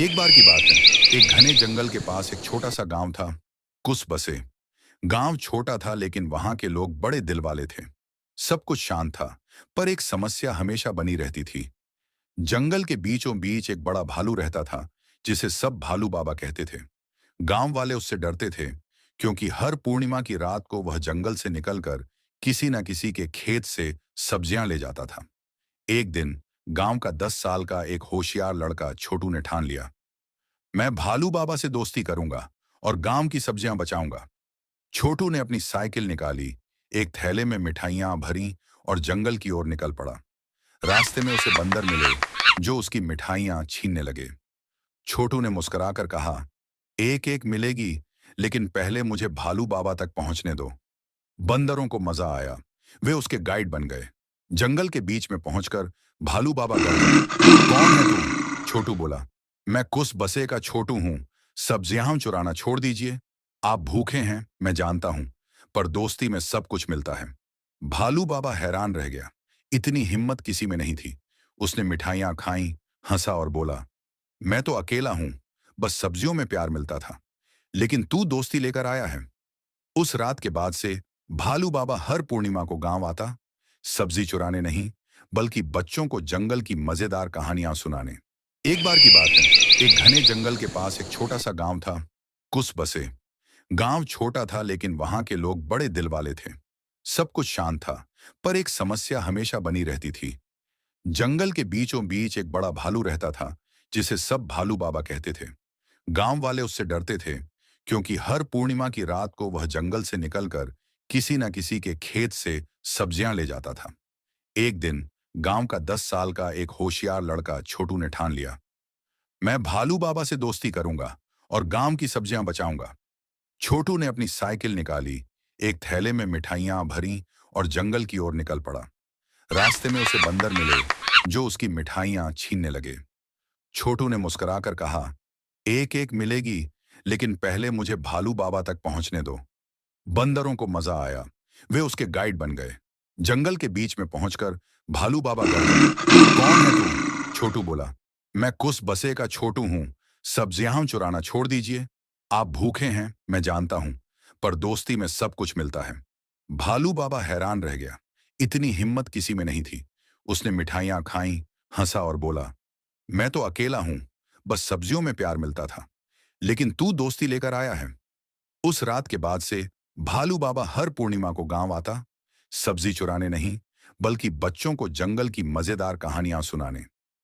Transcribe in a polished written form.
एक बार की बात है। एक घने जंगल के पास एक छोटा सा गांव था। कुछ बसे। गांव छोटा था लेकिन वहां के लोग बड़े दिल वाले थे। सब कुछ शांत था। पर एक समस्या हमेशा बनी रहती थी। जंगल के बीचों बीच एक बड़ा भालू रहता था, जिसे सब भालू बाबा कहते थे। गांव वाले उससे डरते थे, क्योंकि हर पूर्णिमा की रात को वह जंगल से निकलकर किसी न किसी के खेत से सब्जियां ले जाता था। एक दिन गांव का 10 साल का एक होशियार लड़का छोटू ने ठान लिया, मैं भालू बाबा से दोस्ती करूंगा और गांव की सब्जियां बचाऊंगा। छोटू ने अपनी साइकिल निकाली, एक थैले में मिठाइयां भरी और जंगल की ओर निकल पड़ा। रास्ते में उसे बंदर मिले, जो उसकी मिठाइयां छीनने लगे। छोटू ने मुस्कुराकर कहा, एक एक मिलेगी, लेकिन पहले मुझे भालू बाबा तक पहुंचने दो। बंदरों को मजा आया। वे उसके गाइड बन गए। जंगल के बीच में पहुंचकर भालू बाबा गरजे, कौन है तुम? छोटू बोला, मैं कुस बसे का छोटू हूं। सब्जियां चुराना छोड़ दीजिए। आप भूखे हैं, मैं जानता हूं, पर दोस्ती में सब कुछ मिलता है। भालू बाबा हैरान रह गया। इतनी हिम्मत किसी में नहीं थी। उसने मिठाइयां खाई, हंसा और बोला, मैं तो अकेला हूं, बस सब्जियों में प्यार मिलता था, लेकिन तू दोस्ती लेकर आया है। उस रात के बाद से भालू बाबा हर पूर्णिमा को गांव आता, सब्जी चुराने नहीं, बल्कि बच्चों को जंगल की मजेदार कहानियां सुनाने। एक बार की बात है। एक घने जंगल के पास एक छोटा सा गांव था। कुछ बसे। गांव छोटा था लेकिन वहां के लोग बड़े दिल वाले थे। सब कुछ शांत था। पर एक समस्या हमेशा बनी रहती थी। जंगल के बीचों बीच एक बड़ा भालू रहता था, जिसे सब भालू बाबा कहते थे। गांव वाले उससे डरते थे, क्योंकि हर पूर्णिमा की रात को वह जंगल से निकलकर किसी न किसी के खेत से सब्जियां ले जाता था। एक दिन गांव का 10 साल का एक होशियार लड़का छोटू ने ठान लिया, मैं भालू बाबा से दोस्ती करूंगा और गांव की सब्जियां बचाऊंगा। छोटू ने अपनी साइकिल निकाली, एक थैले में मिठाइयां भरी और जंगल की ओर निकल पड़ा। रास्ते में उसे बंदर मिले, जो उसकी मिठाइयां छीनने लगे। छोटू ने मुस्कुराकर कहा, एक एक मिलेगी, लेकिन पहले मुझे भालू बाबा तक पहुंचने दो। बंदरों को मजा आया। वे उसके गाइड बन गए। जंगल के बीच में पहुंचकर भालू बाबा गरजे, कौन है तुम? छोटू बोला, मैं कुस बसे का छोटू हूं। सब्जियां चुराना छोड़ दीजिए। आप भूखे हैं, मैं जानता हूं, पर दोस्ती में सब कुछ मिलता है। भालू बाबा हैरान रह गया। इतनी हिम्मत किसी में नहीं थी। उसने मिठाइयां खाई, हंसा और बोला, मैं तो अकेला हूं, बस सब्जियों में प्यार मिलता था, लेकिन तू दोस्ती लेकर आया है। उस रात के बाद से भालू बाबा हर पूर्णिमा को गांव आता, सब्जी चुराने नहीं, बल्कि बच्चों को जंगल की मजेदार कहानियां सुनाने।